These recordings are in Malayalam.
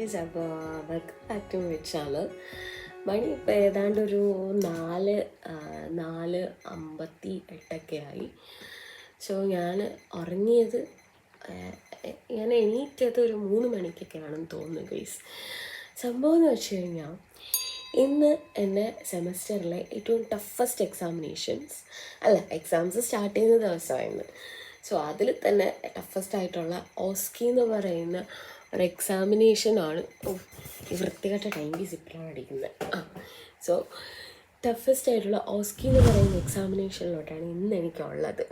ഗൈസ്, അപ്പോൾ welcome back to my channel. മണി ഇപ്പോൾ ഏതാണ്ടൊരു 4:58 ആയി. സോ ഞാൻ ഉറങ്ങിയത്, ഞാൻ എണീറ്റത് ഒരു 3 മണിക്കൊക്കെയാണെന്ന് തോന്നുന്നു ഗൈസ്. സംഭവം എന്ന് വെച്ച് കഴിഞ്ഞാൽ ഇന്ന് എൻ്റെ സെമസ്റ്ററിലെ ഏറ്റവും ടഫസ്റ്റ് എക്സാംസ് സ്റ്റാർട്ട് ചെയ്യുന്ന ദിവസമായിരുന്നു. സോ അതിൽ തന്നെ ടഫസ്റ്റ് ആയിട്ടുള്ള ഓസ്കി എന്ന് പറയുന്ന ഒരു എക്സാമിനേഷനാണ്. ഈ വൃത്തികെട്ട ടൈം പീസ് ഇപ്പോഴാണ് അടിക്കുന്നത്. സോ ടഫസ്റ്റ് ആയിട്ടുള്ള ഓസ്കി എന്ന് പറയുന്ന എക്സാമിനേഷനിലോട്ടാണ് ഇന്ന് എനിക്കുള്ളത്.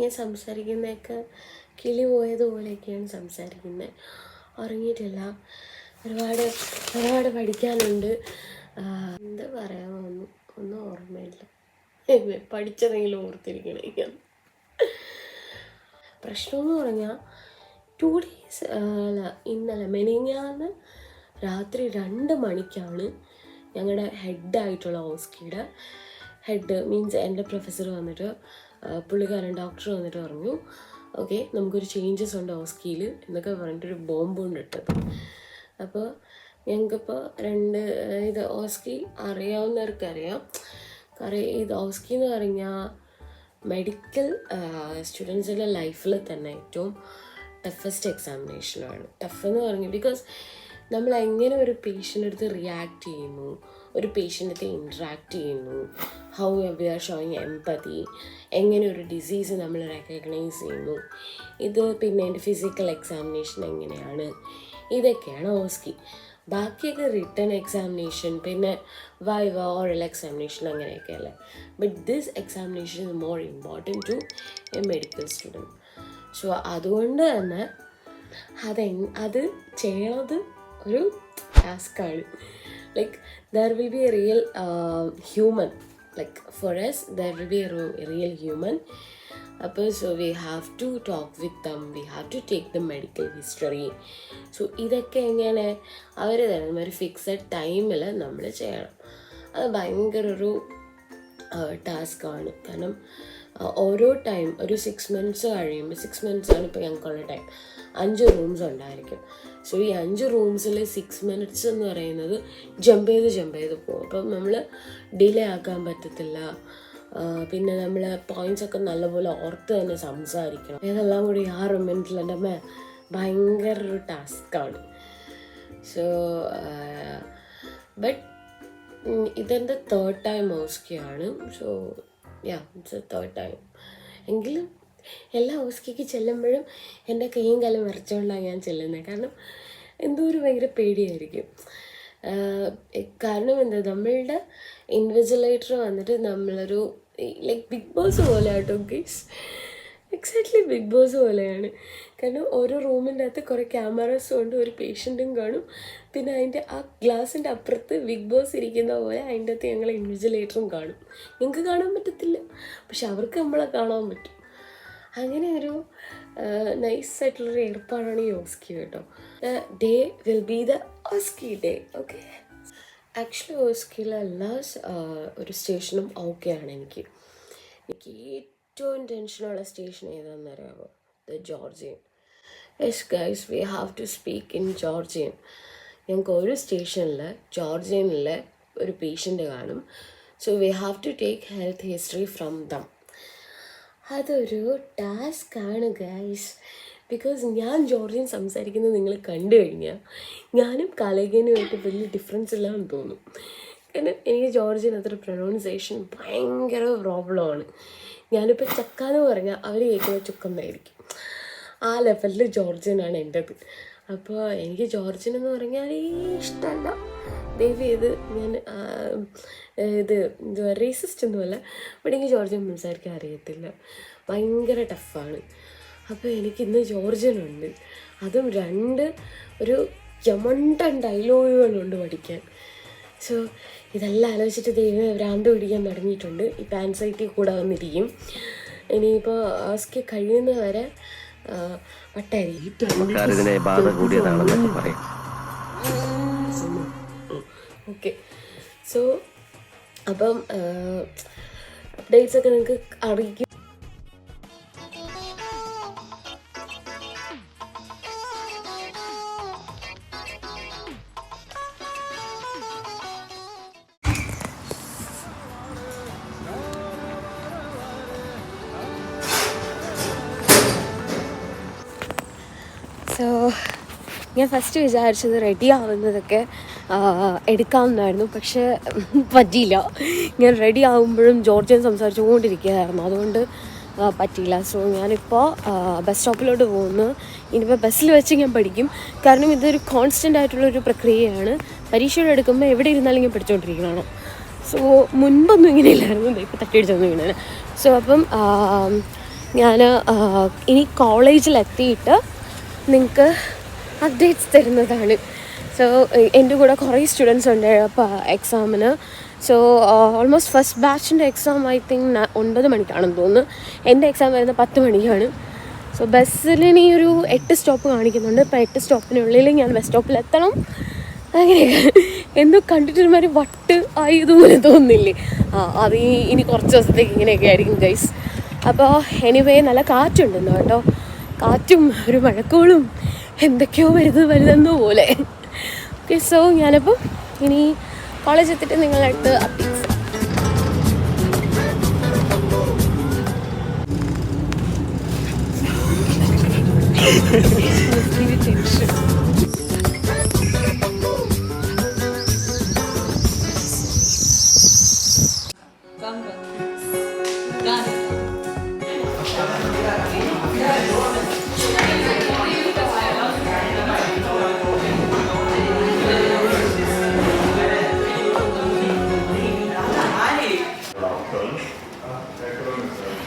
ഞാൻ സംസാരിക്കുന്നതൊക്കെ കിളി പോയതുപോലെയൊക്കെയാണ് സംസാരിക്കുന്നത്. ഉറങ്ങിയിട്ടില്ല, ഒരുപാട് പഠിക്കാനുണ്ട്. എന്താ പറയാമോ, ഒന്നും ഓർമ്മയില്ല. പഠിച്ചതെങ്കിലും ഓർത്തിരിക്കണം. പ്രശ്നമെന്ന് പറഞ്ഞാൽ 2 days ഇന്നലെ മെനഞ്ഞാന്ന് രാത്രി 2 മണിക്കാണ് ഞങ്ങളുടെ ഹെഡായിട്ടുള്ള ഓസ്കിയുടെ ഹെഡ് മീൻസ് എൻ്റെ പ്രൊഫസർ വന്നിട്ട്, പുള്ളിക്കാരൻ ഡോക്ടർ വന്നിട്ട് പറഞ്ഞു, ഓക്കെ നമുക്കൊരു ചേഞ്ചസ് ഉണ്ട് ഓസ്കിയിൽ എന്നൊക്കെ പറഞ്ഞിട്ടൊരു ബോംബ് കൊണ്ടിട്ടത്. അപ്പോൾ ഞങ്ങൾക്കിപ്പോൾ ഇത് ഓസ്കി അറിയാവുന്നവർക്കറിയാം. ഇത് ഓസ്കി എന്ന് പറഞ്ഞാൽ മെഡിക്കൽ സ്റ്റുഡൻസിൻ്റെ ലൈഫിൽ തന്നെ ഏറ്റവും ടഫസ്റ്റ് എക്സാമിനേഷനാണ്. ടഫെന്ന് പറഞ്ഞു ബിക്കോസ് നമ്മൾ എങ്ങനെ ഒരു പേഷ്യൻ്റെ അടുത്ത് റിയാക്ട് ചെയ്യുന്നു, ഒരു പേഷ്യൻ്റെ അടുത്ത് ഇൻട്രാക്ട് ചെയ്യുന്നു, how we R showing empathy, എങ്ങനെ ഒരു ഡിസീസ് നമ്മൾ റെക്കഗ്നൈസ് ചെയ്യുന്നു, ഇത് പിന്നെ എൻ്റെ ഫിസിക്കൽ എക്സാമിനേഷൻ എങ്ങനെയാണ്, ഇതൊക്കെയാണ് ഓസ്കി. ബാക്കിയൊക്കെ റിട്ടേൺ എക്സാമിനേഷൻ, പിന്നെ വൈവ, ഓറൽ എക്സാമിനേഷൻ അങ്ങനെയൊക്കെ അല്ലേ. But this examination is more important to a medical student. So അതുകൊണ്ട് തന്നെ അത് ചെയ്യണത് ഒരു ടാസ്ക്കാണ്. Like there will be a real human, like for us there will be a real human. അപ്പോൾ so we have to talk with them, we have to take the medical history. So ഇതൊക്കെ എങ്ങനെ അവർ തരുന്ന ഒരു ഫിക്സഡ് ടൈമിൽ നമ്മൾ ചെയ്യണം. അത് ഭയങ്കര ഒരു ടാസ്ക്കാണ്. കാരണം ഓരോ ടൈം ഒരു 6 months കഴിയുമ്പോൾ, 6 months ആണ് ഇപ്പോൾ ഞങ്ങൾക്കുള്ള ടൈം, 5 rooms ഉണ്ടായിരിക്കും. സോ ഈ 5 റൂംസിൽ 6 minutes എന്ന് പറയുന്നത് ജമ്പ് ചെയ്ത് പോകും. അപ്പം നമ്മൾ ഡിലേ ആക്കാൻ പറ്റത്തില്ല. പിന്നെ നമ്മൾ പോയിൻറ്റ്സൊക്കെ നല്ലപോലെ ഓർത്ത് തന്നെ സംസാരിക്കണം. ഇതെല്ലാം കൂടി 6 minutes എൻ്റെ അമ്മ ഭയങ്കര ഒരു ടാസ്ക്കാണ്. സോ ബട്ട് ഇതെൻ്റെ 3rd time ഓസ്കിയാണ്. So it's a 3rd time. എങ്കിലും എല്ലാ ഓസ്കിക്ക് ചെല്ലുമ്പോഴും എൻ്റെ കൈയും കാലും വിറച്ചുകൊണ്ടാണ് ഞാൻ ചെല്ലുന്നത്. കാരണം എന്തോ ഒരു ഭയങ്കര പേടിയായിരിക്കും. കാരണം എന്താ, നമ്മളുടെ ഇൻവിജിലേറ്റർ വന്നിട്ട് നമ്മളൊരു ലൈക്ക് ബിഗ് ബോസ് പോലെ ആട്ടോ ഗൈസ്. എക്സാക്ട്ലി ബിഗ് ബോസ് പോലെയാണ്. കാരണം ഓരോ റൂമിൻ്റെ അകത്ത് കുറേ ക്യാമറാസും ഉണ്ട്, ഒരു പേഷ്യൻറ്റും കാണും. പിന്നെ അതിൻ്റെ ആ ഗ്ലാസിൻ്റെ അപ്പുറത്ത് ബിഗ് ബോസ് ഇരിക്കുന്ന പോലെ അതിൻ്റെ അകത്ത് ഞങ്ങൾ ഇൻവിജിലേറ്ററും കാണും. ഞങ്ങൾക്ക് കാണാൻ പറ്റത്തില്ല, പക്ഷെ അവർക്ക് നമ്മളെ കാണാൻ പറ്റും. അങ്ങനെ ഒരു നൈസായിട്ടുള്ളൊരു ഏർപ്പാടാണ് ഈ ഓസ്കി കേട്ടോ. The day will be the OSCE day. Okay, actually ഓസ്കിയിലെ എല്ലാ ഒരു സ്റ്റേഷനും ഓക്കെയാണ്. എനിക്ക് ഏറ്റവും ടെൻഷനുള്ള സ്റ്റേഷൻ ഏതാണെന്ന് അറിയാമോ? The Georgian. Yes guys, we have to speak in Georgian. ഞങ്ങൾക്ക് ഒരു സ്റ്റേഷനിൽ ജോർജിയനിലെ ഒരു പേഷ്യൻ്റ് കാണും. So we have to take health history from them. അതൊരു ടാസ്ക്കാണ് ഗൈസ്. ബിക്കോസ് ഞാൻ ജോർജിയൻ സംസാരിക്കുന്നത് നിങ്ങൾ കണ്ടു കഴിഞ്ഞാൽ ഞാനും കാലേഗനുമായിട്ട് വലിയ ഡിഫറൻസ് ഇല്ലാന്ന് തോന്നും. കാരണം എനിക്ക് ജോർജിയൻ അത്ര പ്രൊനൗൺസിയേഷൻ ഭയങ്കര പ്രോബ്ലമാണ്. ഞാനിപ്പോൾ ചക്ക എന്ന് പറഞ്ഞാൽ അവർ കേൾക്കുന്ന ചുക്കെന്നായിരിക്കും. ആ ലെവലിൽ ജോർജിയനാണ് എൻ്റെത്. അപ്പോൾ എനിക്ക് ജോർജിയൻ എന്ന് പറഞ്ഞാൽ ഇഷ്ടമല്ല. ദയവ് ചെയ്ത് ഞാൻ എന്തുവാ റേസിസ്റ്റ് ഒന്നുമല്ല, ബട്ട് എനിക്ക് ജോർജിയൻ സംസാരിക്കാൻ അറിയത്തില്ല, ഭയങ്കര ടഫാണ്. അപ്പോൾ എനിക്കിന്ന് ജോർജിയനുണ്ട്, അതും 2 ഒരു യമണ്ടൻ ഡയലോഗുകളുണ്ട് പഠിക്കാൻ. സോ ഇതെല്ലാം ആലോചിച്ചിട്ട് ദൈവം ഭ്രാന്ത് പിടിക്കാൻ തുടങ്ങിയിട്ടുണ്ട്. ഇപ്പോൾ ആൻസൈറ്റി കൂടെ വന്നിരിക്കും. ഇനിയിപ്പോൾ ഓസ്കി കഴിയുന്നവരെ ഓക്കെ. സോ അപ്പം അപ്ഡേറ്റ്സൊക്കെ നിങ്ങൾക്ക് അറിയിക്കും. സോ ഞാൻ ഫസ്റ്റ് വിചാരിച്ചത് റെഡി ആവുന്നതൊക്കെ എടുക്കാമെന്നായിരുന്നു, പക്ഷേ പറ്റിയില്ല. ഞാൻ റെഡി ആകുമ്പോഴും ജോർജിയൻ സംസാരിച്ചുകൊണ്ടിരിക്കുകയായിരുന്നു, അതുകൊണ്ട് പറ്റിയില്ല. സോ ഞാനിപ്പോൾ ബസ് സ്റ്റോപ്പിലോട്ട് പോകുന്നു. ഇനിയിപ്പോൾ ബസ്സിൽ വെച്ച് ഞാൻ പഠിക്കും, കാരണം ഇതൊരു കോൺസ്റ്റൻ്റ് ആയിട്ടുള്ളൊരു പ്രക്രിയയാണ്. പരീക്ഷകൾ എടുക്കുമ്പോൾ എവിടെ ഇരുന്നാലും ഞാൻ പഠിച്ചുകൊണ്ടിരിക്കുന്നതാണ്. സോ മുൻപൊന്നും ഇങ്ങനെയില്ലായിരുന്നു, ഇപ്പോൾ തട്ടിയടിച്ചൊന്നും ഇങ്ങനെ. സോ അപ്പം ഞാൻ ഇനി കോളേജിലെത്തിയിട്ട് നിങ്ങൾക്ക് അപ്ഡേറ്റ്സ് തരുന്നതാണ്. സോ എൻ്റെ കൂടെ കുറേ സ്റ്റുഡൻസ് ഉണ്ട് അപ്പോൾ എക്സാമിന്. സോ ഓൾമോസ്റ്റ് ഫസ്റ്റ് ബാച്ചിൻ്റെ എക്സാം ഐ തിങ്ക് 9 മണിക്കാണെന്ന് തോന്നുന്നു. എൻ്റെ എക്സാം വരുന്നത് 10 മണിക്കാണ്. സോ ബസ്സിൽ ഇനി ഒരു 8 സ്റ്റോപ്പ് കാണിക്കുന്നുണ്ട്. ഇപ്പോൾ 8 സ്റ്റോപ്പിനുള്ളിൽ ഞാൻ ബസ് സ്റ്റോപ്പിലെത്തണം. അങ്ങനെയൊക്കെ എന്തോ കണ്ടിട്ടൊരുമാതിരി വട്ട് ആയതുപോലെ തോന്നുന്നില്ലേ? അത് ഇനി കുറച്ച് ദിവസത്തേക്ക് ഇങ്ങനെയൊക്കെ ആയിരിക്കും ഗൈസ്. അപ്പോൾ എനിവേ നല്ല കാറ്റുണ്ടെന്ന് കേട്ടോ, കാറ്റും ഒരു മഴക്കോളും എന്തൊക്കെയോ വരുന്ന പോലെ. ഓക്കെ, സോ ഞാനപ്പോൾ ഇനി കോളേജ് എത്തിയിട്ട് നിങ്ങളുടെ അടുത്ത് updates.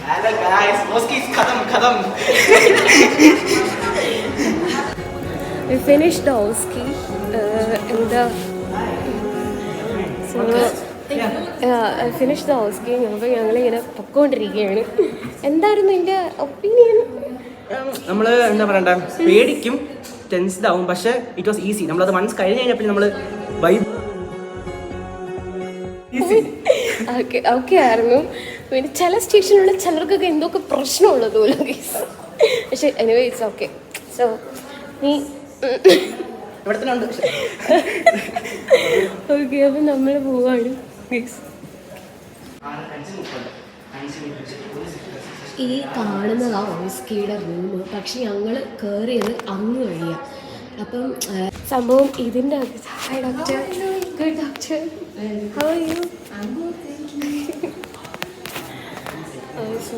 Hello guys, Oski is khadam. We finished the Oski I finished the Oski. അപ്പോൾ ഞങ്ങളിങ്ങനെ പൊക്കോണ്ടിരിക്കുകയാണ്. എന്തായിരുന്നു എൻ്റെ ഒപ്പീനിയൻ? നമ്മൾ എന്താ പറയണ്ട, പേടിക്കും, ടെൻസ്ഡ് ആവും, പക്ഷേ ഇറ്റ് വാസ് ഈസി. നമ്മളത് മനസ്സ് കഴിഞ്ഞ് കഴിഞ്ഞപ്പോൾ നമ്മൾ ഓക്കെ ആയിരുന്നു. പിന്നെ ചില സ്റ്റേഷനിലുള്ള ചിലർക്കൊക്കെ എന്തൊക്കെ പ്രശ്നമുള്ളത് പോലെ, പക്ഷെ എനിവേ ഇറ്റ്സ് ഓക്കെ. സോ നീ ഓക്കെ, അപ്പം നമ്മൾ പോവാണ്. ഈ കാണുന്നതാ ഓസ്കിയുടെ റൂം, പക്ഷെ ഞങ്ങൾ കയറിയത് അങ്ങ് വഴിയാണ്. അപ്പം സംഭവം ഇതിൻ്റെ അകത്ത്. Hi doctor. Good doctor, how are you? So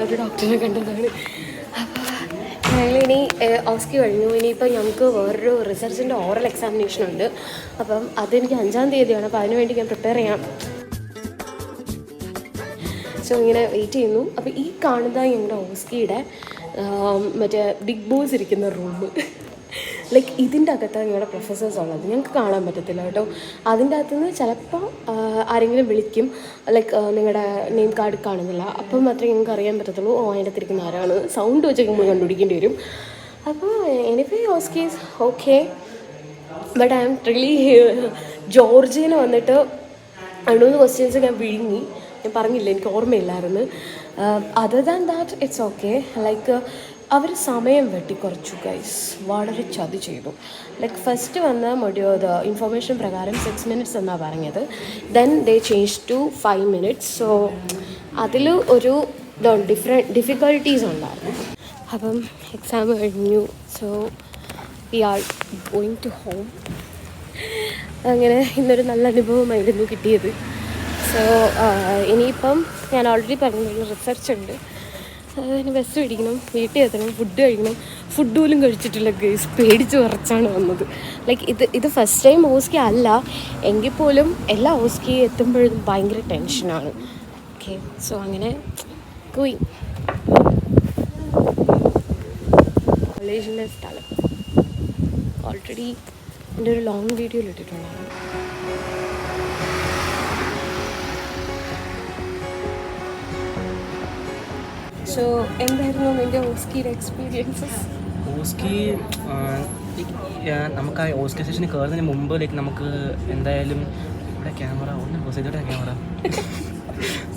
ഒരു ഡോക്ടറെ കണ്ടതാണ്. അപ്പോൾ ഞങ്ങളിനി ഓസ്കി കഴിഞ്ഞു. ഇനിയിപ്പോൾ ഞങ്ങൾക്ക് വേറൊരു റിസർച്ചിൻ്റെ ഓറൽ എക്സാമിനേഷൻ ഉണ്ട്. അപ്പം അതെനിക്ക് 5-ാം തീയതിയാണ്. അപ്പോൾ അതിന് വേണ്ടി ഞാൻ പ്രിപ്പയർ ചെയ്യാം. സോ ഇങ്ങനെ വെയിറ്റ് ചെയ്യുന്നു. അപ്പോൾ ഈ കാണുന്നത് ഞങ്ങളുടെ ഓസ്കിയുടെ മറ്റേ ബിഗ് ബോസ് ഇരിക്കുന്ന റൂം. ലൈക്ക് ഇതിൻ്റെ അകത്താണ് ഞങ്ങളുടെ പ്രൊഫസേഴ്സ് ഉള്ളത്. ഞങ്ങൾക്ക് കാണാൻ പറ്റത്തില്ല കേട്ടോ. അതിൻ്റെ അകത്തുനിന്ന് ചിലപ്പോൾ ആരെങ്കിലും വിളിക്കും, ലൈക്ക് നിങ്ങളുടെ നെയിം കാർഡ് കാണുന്നില്ല, അപ്പം മാത്രമേ ഞങ്ങൾക്ക് അറിയാൻ പറ്റത്തുള്ളൂ ഓ അതിൻ്റെ അകത്തിരിക്കുന്ന ആരാണ്. സൗണ്ട് വെച്ചൊക്കെ നമ്മൾ കണ്ടുപിടിക്കേണ്ടി വരും. അപ്പോൾ anyway OSCE is okay, but I am really ജോർജിയന് വന്നിട്ട് 2-3 ക്വസ്റ്റ്യൻസ് ഞാൻ വിഴുങ്ങി. ഞാൻ പറഞ്ഞില്ല, എനിക്ക് ഓർമ്മയില്ലായിരുന്നു. Other than that it's okay. Like അവർ സമയം വെട്ടിക്കുറച്ചു ഗൈസ്, വളരെ ചതി ചെയ്തു. ലൈക്ക് ഫസ്റ്റ് വന്ന ഇൻഫർമേഷൻ പ്രകാരം 6 minutes എന്നാണ് പറഞ്ഞത്. Then they change to 5 minutes. So അതിൽ ഒരു ഡിഫിക്കൽട്ടീസ് ഉണ്ടായിരുന്നു. അപ്പം എക്സാം കഴിഞ്ഞു. So we are going to home. അങ്ങനെ ഇന്നൊരു നല്ല അനുഭവമായിരുന്നു കിട്ടിയത്. സോ ഇനിയിപ്പം ഞാൻ ഓൾറെഡി പറഞ്ഞ റിസർച്ച് ഉണ്ട്, അതിന് ബസ് പിടിക്കണം, വീട്ടിൽ എത്തണം, ഫുഡ് കഴിക്കണം. ഫുഡ് പോലും കഴിച്ചിട്ടില്ല ഗൈസ്, പേടിച്ച് വിറച്ചാണ് വന്നത്. ലൈക്ക് ഇത് ഫസ്റ്റ് ടൈം ഓസ്കി അല്ല എങ്കിൽ പോലും എല്ലാ ഓസ്കി എത്തുമ്പോഴും ഭയങ്കര ടെൻഷനാണ്. ഓക്കെ, സോ അങ്ങനെ പോയി. കോളേജിൻ്റെ സ്ഥലം ഓൾറെഡി എൻ്റെ ഒരു ലോങ് വീഡിയോയിൽ ഇട്ടിട്ടുണ്ടായിരുന്നു. സോ എന്തായിരുന്നു നിൻ്റെ ഓസ്കിയുടെ എക്സ്പീരിയൻസസ്? ഓസ്കി നമുക്ക് ആ ഓസ്കി സ്റ്റേഷനിൽ കയറുന്നതിന് മുമ്പ് ലൈക്ക് നമുക്ക് എന്തായാലും ഇവിടെ ക്യാമറ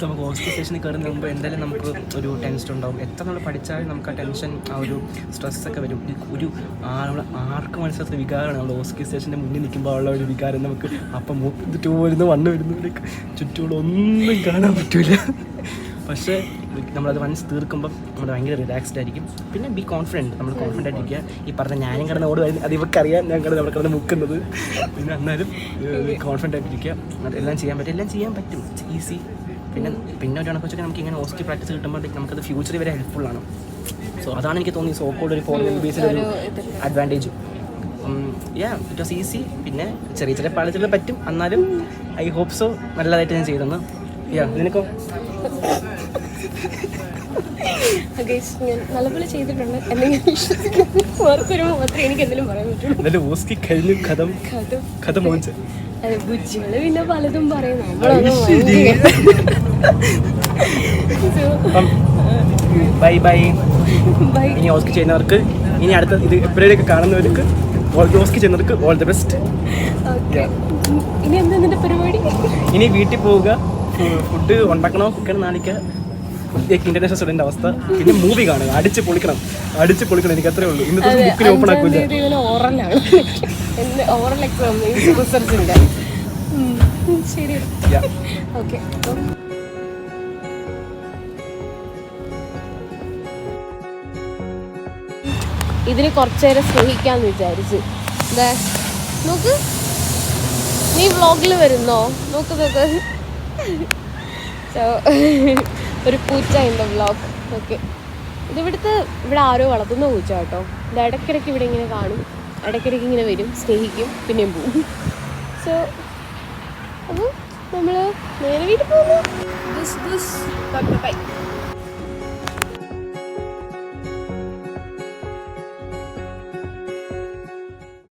നമുക്ക് ഓസ്കി സ്റ്റേഷനിൽ കയറുന്നതിന് മുമ്പ് എന്തായാലും നമുക്ക് ഒരു ടെൻഷൻ ഉണ്ടാവും. എത്ര നമ്മൾ പഠിച്ചാലും നമുക്ക് ആ ടെൻഷൻ, ആ ഒരു സ്ട്രെസ്സൊക്കെ വരും. ഒരു ആർക്ക് മനസ്സിലാത്ത വികാരമാണ് നമ്മൾ ഓസ്കി സ്റ്റേഷൻ്റെ മുന്നിൽ നിൽക്കുമ്പോൾ ഉള്ള ഒരു വികാരം. നമുക്ക് അപ്പം 2 വരുന്നു 1 വരുന്നു, ലൈക്ക് ചുറ്റുകൂടെ ഒന്നും കാണാൻ പറ്റില്ല. പക്ഷേ നമ്മളത് വൺസ് തീർക്കുമ്പം നമ്മൾ ഭയങ്കര റിലാക്സ്ഡ് ആയിരിക്കും. പിന്നെ ബി കോൺഫിഡൻറ്റ്, നമ്മൾ കോൺഫിഡൻ്റ് ആയിട്ടിരിക്കുക. ഈ പറഞ്ഞ ഞാനും കിടന്ന് ഓടുമായിരുന്നു, അത് ഇവർക്കറിയാം ഞാൻ കിടന്ന് അവിടെ കിടന്ന് മുക്കുന്നത്. പിന്നെ എന്നാലും കോൺഫിഡൻ്റ് ആയിട്ടിരിക്കുക. എല്ലാം ചെയ്യാൻ പറ്റും, എല്ലാം ചെയ്യാൻ പറ്റും, ഈസി. പിന്നെ ഒരു കണക്ക് വെച്ചാൽ നമുക്ക് ഇങ്ങനെ ഓസ്റ്റി പ്രാക്ടീസ് കിട്ടുമ്പോഴത്തേക്ക് നമുക്കത് ഫ്യൂച്ചറിൽ വരെ ഹെൽപ്ഫുള്ളാണ്. സോ അതാണ് എനിക്ക് തോന്നി സോക്കോട് ഒരു 4 ബേസിലൊരു അഡ്വാൻറ്റേജ്. It was easy. പിന്നെ ചെറിയ പാളിച്ചകൾ പറ്റും, എന്നാലും ഐ ഹോപ്പ് സോ നല്ലതായിട്ട് ഞാൻ ചെയ്തെന്ന്. നിനക്കോ? ഞാൻ നല്ലപോലെ ചെയ്തിട്ടുണ്ട്. എന്തെങ്കിലും മാത്രമേ എനിക്ക് എന്തെങ്കിലും പറയാൻ പറ്റുള്ളൂ. എന്നാലും ഓസ്കി കഴിഞ്ഞു, കഥ മോഹിച്ച ബുജ്ജികള് പിന്നെ പലതും പറയുന്നു. Bye bye. ഇനി ഓസ്കി ചെയ്യുന്നവർക്ക്, ഇനി അടുത്ത ഇത് എപ്പോഴേക്ക് കാണുന്നവർക്ക്, ഓസ്കി ചെയ്യുന്നവർക്ക് ഓൾ ദി ബെസ്റ്റ്. ഇനി എന്താ നിന്റെ പരിപാടി? ഇനി വീട്ടിൽ പോവുക, ഫുഡ് ഉണ്ടാക്കണോ, കുക്കർ നാളിക്കുക, ഇന്റർനാഷണൽ സ്റ്റുഡന്റ് അവസ്ഥ. പിന്നെ മൂവി കാണുക, അടിച്ച് പൊളിക്കണം. എനിക്ക് അത്രേ ഉള്ളൂ. ഇന്നത്തെ ബുക്കിൽ ഓപ്പൺ ആക്കില്ല. ഓറലാണ്, ഓറൽ എക്സാം റിസർച്ചിന്റെ. ശരി, ഓക്കെ. ഇതിന് കുറച്ചേരം സ്നേഹിക്കാന്ന് വിചാരിച്ചു. എന്താ നോക്ക്, നീ വ്ളോഗിൽ വരുന്നോ? നോക്ക്. ഒരു പൂച്ച ഉണ്ട് വ്ളോഗ്. ഓക്കെ, ഇവിടെ ആരോ വളർത്തുന്ന പൂച്ച കേട്ടോ. ഇത് ഇടയ്ക്കിടയ്ക്ക് ഇവിടെ ഇങ്ങനെ കാണും, ഇടയ്ക്കിടയ്ക്ക് ഇങ്ങനെ വരും, സ്നേഹിക്കും, പിന്നെയും പോവും. സോ അപ്പോൾ നമ്മൾ നേരെ വീട്ടിൽ പോകുന്നു.